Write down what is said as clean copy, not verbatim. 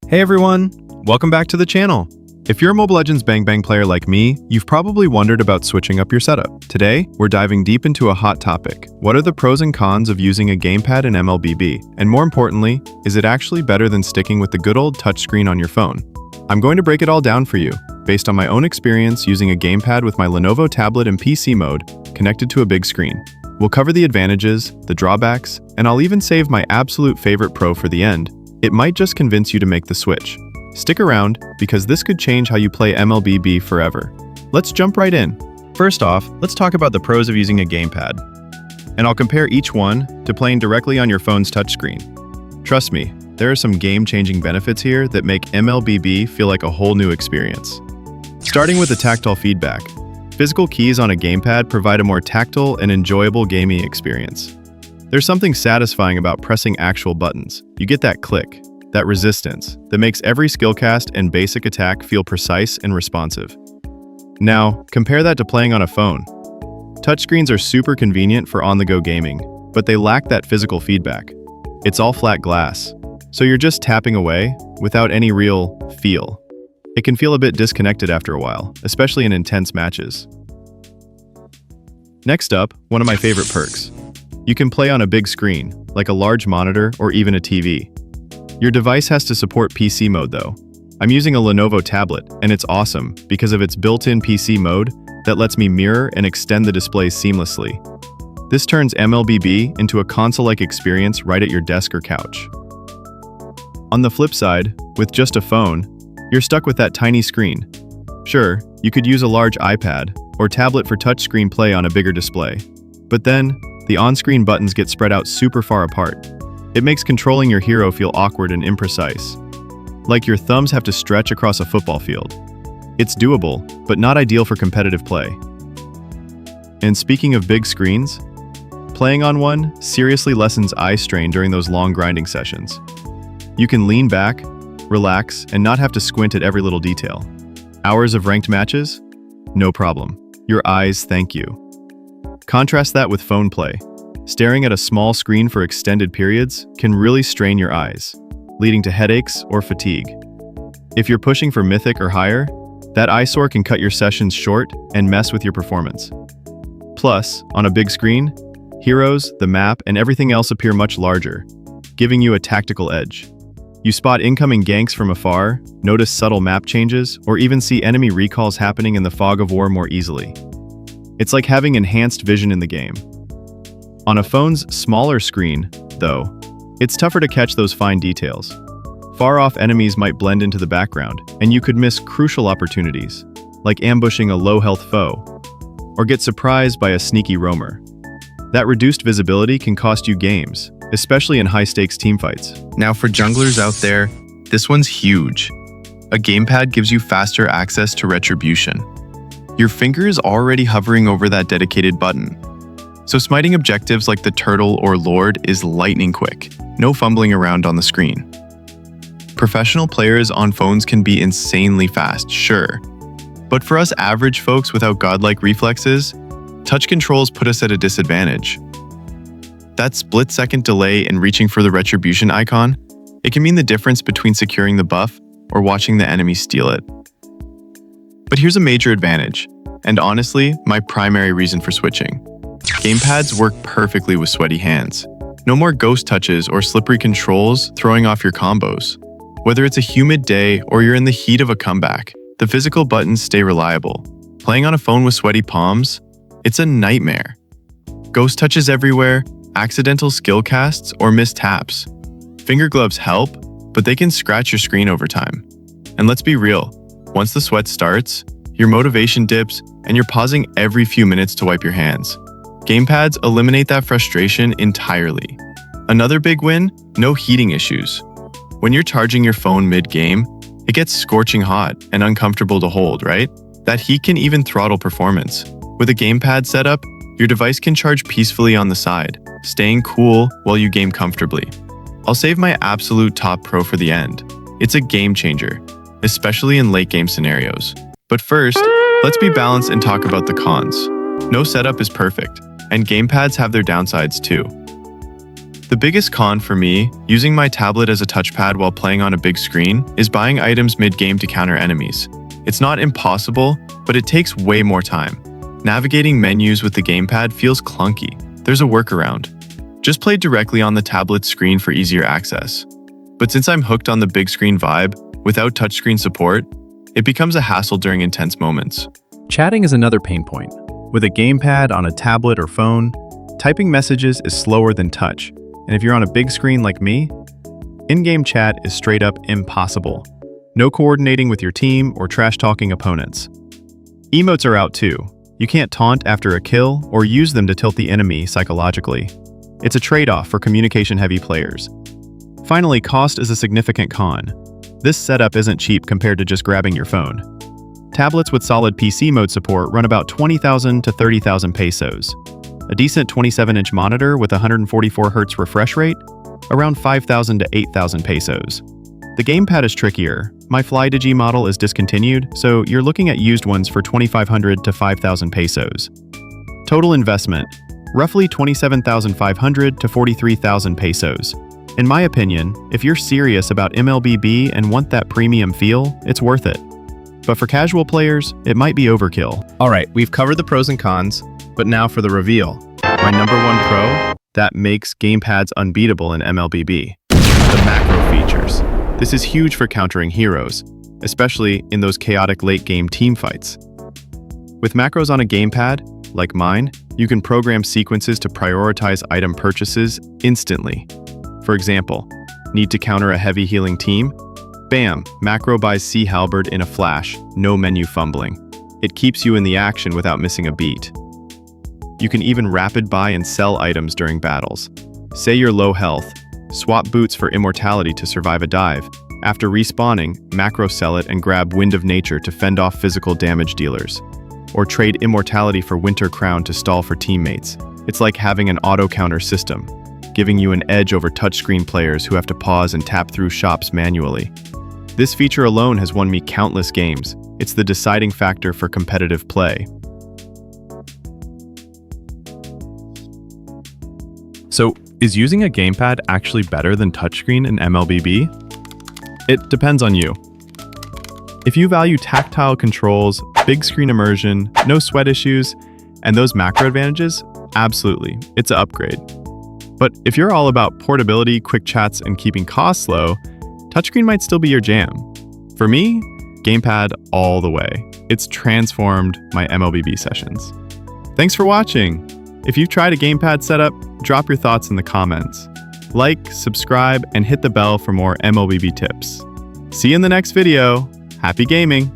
Hey everyone, welcome back to the channel. If you're a Mobile Legends Bang Bang player like me, you've probably wondered about switching up your setup. Today, we're diving deep into a hot topic. What are the pros and cons of using a gamepad in MLBB? And more importantly, is it actually better than sticking with the good old touchscreen on your phone? I'm going to break it all down for you, based on my own experience using a gamepad with my Lenovo tablet in PC mode, connected to a big screen. We'll cover the advantages, the drawbacks, and I'll even save my absolute favorite pro for the end. It might just convince you to make the switch. Stick around, because this could change how you play MLBB forever. Let's jump right in. First off, let's talk about the pros of using a gamepad. And I'll compare each one to playing directly on your phone's touchscreen. Trust me, there are some game-changing benefits here that make MLBB feel like a whole new experience. Starting with the tactile feedback. Physical keys on a gamepad provide a more tactile and enjoyable gaming experience. There's something satisfying about pressing actual buttons. You get that click, that resistance, that makes every skill cast and basic attack feel precise and responsive. Now, compare that to playing on a phone. Touchscreens are super convenient for on-the-go gaming, but they lack that physical feedback. It's all flat glass, so you're just tapping away without any real feel. It can feel a bit disconnected after a while, especially in intense matches. Next up, one of my favorite perks. You can play on a big screen, like a large monitor or even a TV. Your device has to support PC mode though. I'm using a Lenovo tablet, and it's awesome because of its built-in PC mode that lets me mirror and extend the display seamlessly. This turns MLBB into a console-like experience right at your desk or couch. On the flip side, with just a phone, you're stuck with that tiny screen. Sure, you could use a large iPad or tablet for touchscreen play on a bigger display. But then, the on-screen buttons get spread out super far apart. It makes controlling your hero feel awkward and imprecise, like your thumbs have to stretch across a football field. It's doable, but not ideal for competitive play. And speaking of big screens, playing on one seriously lessens eye strain during those long grinding sessions. You can lean back, relax, and not have to squint at every little detail. Hours of ranked matches? No problem. Your eyes thank you. Contrast that with phone play. Staring at a small screen for extended periods can really strain your eyes, leading to headaches or fatigue. If you're pushing for Mythic or higher, that eyesore can cut your sessions short and mess with your performance. Plus, on a big screen, heroes, the map, and everything else appear much larger, giving you a tactical edge. You spot incoming ganks from afar, notice subtle map changes, or even see enemy recalls happening in the fog of war more easily. It's like having enhanced vision in the game. On a phone's smaller screen, though, it's tougher to catch those fine details. Far-off enemies might blend into the background, and you could miss crucial opportunities, like ambushing a low-health foe, or get surprised by a sneaky roamer. That reduced visibility can cost you games, especially in high-stakes teamfights. Now for junglers out there, this one's huge. A gamepad gives you faster access to retribution. Your finger is already hovering over that dedicated button, so smiting objectives like the turtle or lord is lightning quick, no fumbling around on the screen. Professional players on phones can be insanely fast, sure, but for us average folks without godlike reflexes, touch controls put us at a disadvantage. That split-second delay in reaching for the retribution icon, it can mean the difference between securing the buff or watching the enemy steal it. But here's a major advantage, and honestly, my primary reason for switching. Gamepads work perfectly with sweaty hands. No more ghost touches or slippery controls throwing off your combos. Whether it's a humid day or you're in the heat of a comeback, the physical buttons stay reliable. Playing on a phone with sweaty palms? It's a nightmare. Ghost touches everywhere, accidental skill casts, or missed taps. Finger gloves help, but they can scratch your screen over time. And let's be real, once the sweat starts, your motivation dips and you're pausing every few minutes to wipe your hands. Gamepads eliminate that frustration entirely. Another big win, no heating issues. When you're charging your phone mid-game, it gets scorching hot and uncomfortable to hold, right? That heat can even throttle performance. With a gamepad setup, your device can charge peacefully on the side, staying cool while you game comfortably. I'll save my absolute top pro for the end. It's a game changer, especially in late game scenarios. But first, let's be balanced and talk about the cons. No setup is perfect, and gamepads have their downsides too. The biggest con for me, using my tablet as a touchpad while playing on a big screen, is buying items mid-game to counter enemies. It's not impossible, but it takes way more time. Navigating menus with the gamepad feels clunky. There's a workaround. Just play directly on the tablet screen for easier access. But since I'm hooked on the big screen vibe, without touchscreen support, it becomes a hassle during intense moments. Chatting is another pain point. With a gamepad on a tablet or phone, typing messages is slower than touch. And if you're on a big screen like me, in-game chat is straight up impossible. No coordinating with your team or trash-talking opponents. Emotes are out too. You can't taunt after a kill or use them to tilt the enemy psychologically. It's a trade-off for communication-heavy players. Finally, cost is a significant con. This setup isn't cheap compared to just grabbing your phone. Tablets with solid PC mode support run about 20,000 to 30,000 pesos. A decent 27-inch monitor with 144 Hz refresh rate, around 5,000 to 8,000 pesos. The gamepad is trickier. My FlyDigi model is discontinued, so you're looking at used ones for 2,500 to 5,000 pesos. Total investment, roughly 27,500 to 43,000 pesos. In my opinion, if you're serious about MLBB and want that premium feel, it's worth it. But for casual players, it might be overkill. All right, we've covered the pros and cons, but now for the reveal. My number one pro, that makes gamepads unbeatable in MLBB. The macro features. This is huge for countering heroes, especially in those chaotic late-game team fights. With macros on a gamepad, like mine, you can program sequences to prioritize item purchases instantly. For example, need to counter a heavy healing team? Bam, macro buys Sea Halberd in a flash, no menu fumbling. It keeps you in the action without missing a beat. You can even rapid buy and sell items during battles. Say you're low health, swap boots for immortality to survive a dive. After respawning, macro sell it and grab Wind of Nature to fend off physical damage dealers. Or trade immortality for Winter Crown to stall for teammates. It's like having an auto counter system, giving you an edge over touchscreen players who have to pause and tap through shops manually. This feature alone has won me countless games. It's the deciding factor for competitive play. So, is using a gamepad actually better than touchscreen in MLBB? It depends on you. If you value tactile controls, big screen immersion, no sweat issues, and those macro advantages, absolutely, it's an upgrade. But if you're all about portability, quick chats, and keeping costs low, touchscreen might still be your jam. For me, gamepad all the way. It's transformed my MLBB sessions. Thanks for watching. If you've tried a gamepad setup, drop your thoughts in the comments. Like, subscribe, and hit the bell for more MLBB tips. See you in the next video. Happy gaming!